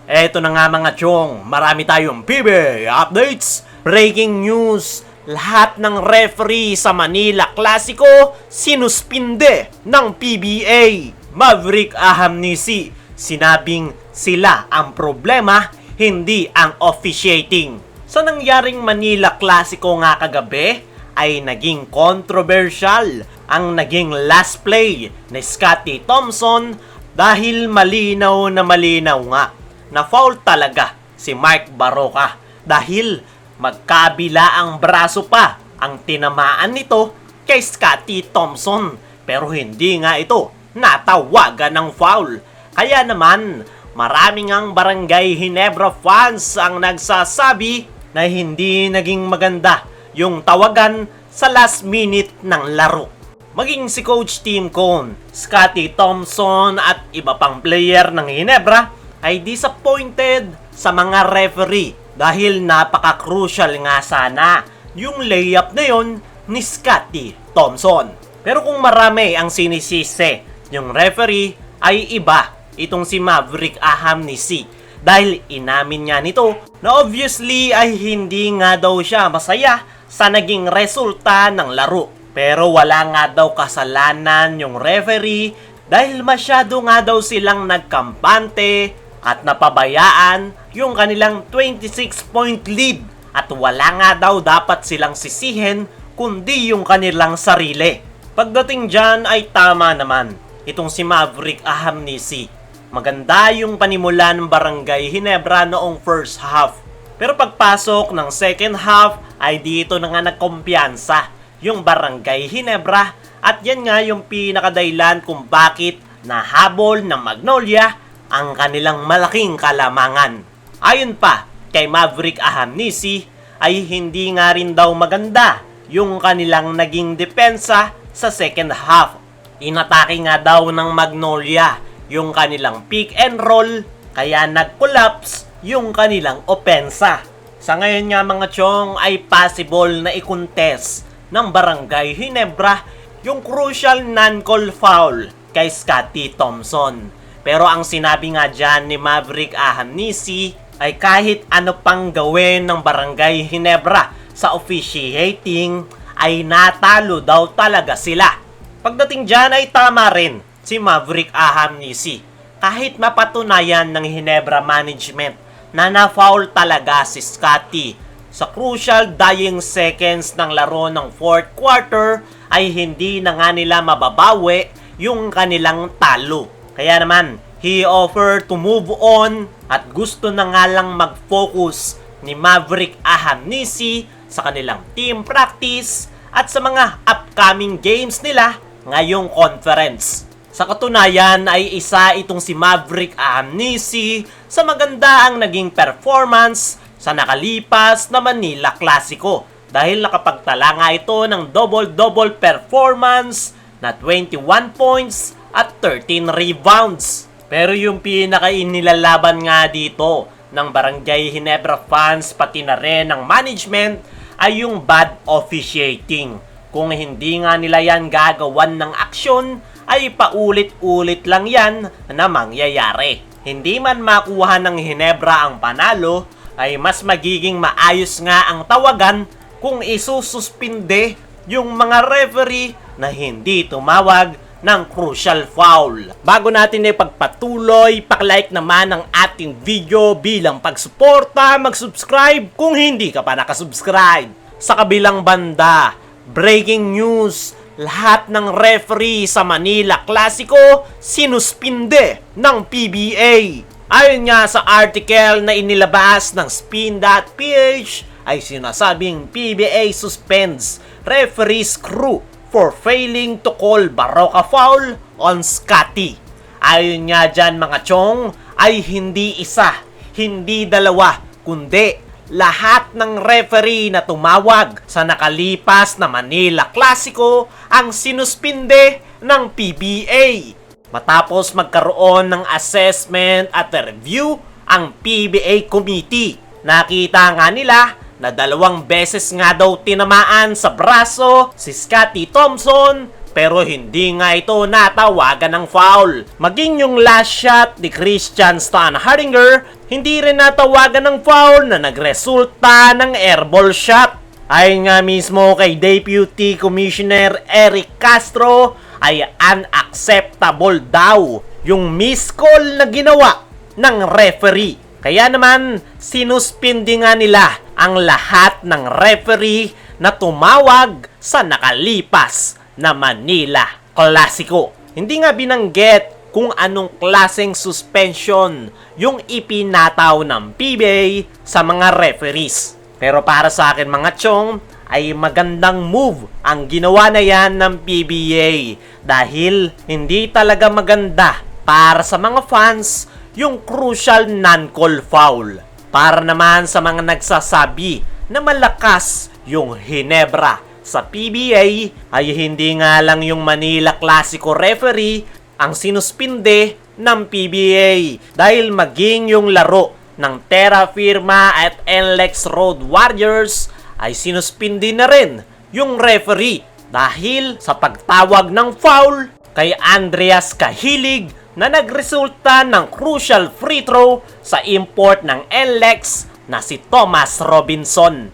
Eto na nga mga chong, marami tayong PBA updates, breaking news, lahat ng referee sa Manila Clasico sinuspinde ng PBA. Maverick Ahamnisi, sinabing sila ang problema, hindi ang officiating. Sa nangyaring Manila Clasico nga kagabi, ay naging controversial ang naging last play ni Scottie Thompson dahil malinaw nga na foul talaga si Mark Barroca dahil magkabila ang braso pa ang tinamaan nito kay Scottie Thompson, pero hindi nga ito natawagan ng foul. Kaya naman maraming ang Barangay Ginebra fans ang nagsasabi na hindi naging maganda yung tawagan sa last minute ng laro. Maging si Coach Tim Cone, Scottie Thompson at iba pang player ng Ginebra ay disappointed sa mga referee dahil napaka-crucial nga sana yung layup na yon ni Scottie Thompson. Pero kung marami ang sinisisi yung referee ay iba itong si Maverick Ahamnisi dahil inamin niya nito na obviously ay hindi nga daw siya masaya sa naging resulta ng laro. Pero wala nga daw kasalanan yung referee dahil masyado nga daw silang nagkampante at napabayaan yung kanilang 26-point lead at wala nga daw dapat silang sisihin kundi yung kanilang sarili. Pagdating dyan ay tama naman itong si Maverick Ahamnisi. Maganda yung panimula ng Barangay Ginebra noong first half. Pero pagpasok ng second half ay dito na nga nagkumpiyansa yung Barangay Ginebra at yan nga yung pinakadahilan kung bakit nahabol ng Magnolia ang kanilang malaking kalamangan. Ayon pa kay Maverick Ahamnisi ay hindi nga rin daw maganda yung kanilang naging depensa sa second half. Inatake nga daw ng Magnolia yung kanilang pick and roll kaya nag-collapse yung kanilang opensa. Sa ngayon nga mga chong ay possible na i-contest ng Barangay Ginebra yung crucial non-call foul kay Scottie Thompson. Pero ang sinabi nga dyan ni Maverick Ahamnisi ay kahit ano pang gawin ng Barangay Ginebra sa officiating ay natalo daw talaga sila. Pagdating dyan ay tama rin si Maverick Ahamnisi. Kahit mapatunayan ng Ginebra management na na-foul talaga si Scottie sa crucial dying seconds ng laro ng fourth quarter ay hindi na nga nila mababawi yung kanilang talo. Kaya naman, he offered to move on at gusto na nga lang mag-focus ni Maverick Ahamnisi sa kanilang team practice at sa mga upcoming games nila ngayong conference. Sa katunayan ay isa itong si Maverick Ahamnisi sa maganda ang naging performance sa nakalipas na Manila Clasico dahil nakapagtala nga ito ng double-double performance na 21 points at 13 rebounds. Pero yung pinaka-inilalaban nga dito ng Barangay Ginebra fans pati na rin ng management ay yung bad officiating. Kung hindi nga nila yan gagawan ng aksyon ay paulit-ulit lang yan na mangyayari. Hindi man makuha ng Ginebra ang panalo ay mas magiging maayos nga ang tawagan kung isususpinde yung mga referee na hindi tumawag ng crucial foul. Bago natin ipagpatuloy, pak-like naman ang ating video bilang pagsuporta, mag-subscribe kung hindi ka pa nakasubscribe. Sa kabilang banda, breaking news, lahat ng referee sa Manila Clasico sinuspinde ng PBA. Ayon nga sa article na inilabas ng Spin.ph ay sinasabing PBA suspends referees crew for failing to call Barroca foul on Scottie. Ayon nga dyan mga chong ay hindi isa, hindi dalawa, kundi lahat ng referee na tumawag sa nakalipas na Manila Clasico ang sinuspinde ng PBA. Matapos magkaroon ng assessment at review ang PBA committee, nakita nga nila na 2 beses nga daw tinamaan sa braso si Scottie Thompson pero hindi nga ito natawagan ng foul. Maging yung last shot ni Christian Stan Hardinger, hindi rin natawagan ng foul na nagresulta ng airball shot. Ayon nga mismo kay Deputy Commissioner Eric Castro, ay unacceptable daw yung missed call na ginawa ng referee. Kaya naman, sinuspindi nga nila ang lahat ng referee na tumawag sa nakalipas na Manila Clasico. Hindi nga binanggit kung anong klaseng suspension yung ipinataw ng PBA sa mga referees. Pero para sa akin mga chong, ay magandang move ang ginawa na yan ng PBA dahil hindi talaga maganda para sa mga fans yung crucial non-call foul. Para naman sa mga nagsasabi na malakas yung Hinebra sa PBA, ay hindi nga lang yung Manila Clasico referee ang sinuspinde ng PBA dahil maging yung laro ng Terra Firma at NLEX Road Warriors ay sinuspindi na rin yung referee dahil sa pagtawag ng foul kay Andreas Cahilig na nagresulta ng crucial free throw sa import ng NLEX na si Thomas Robinson.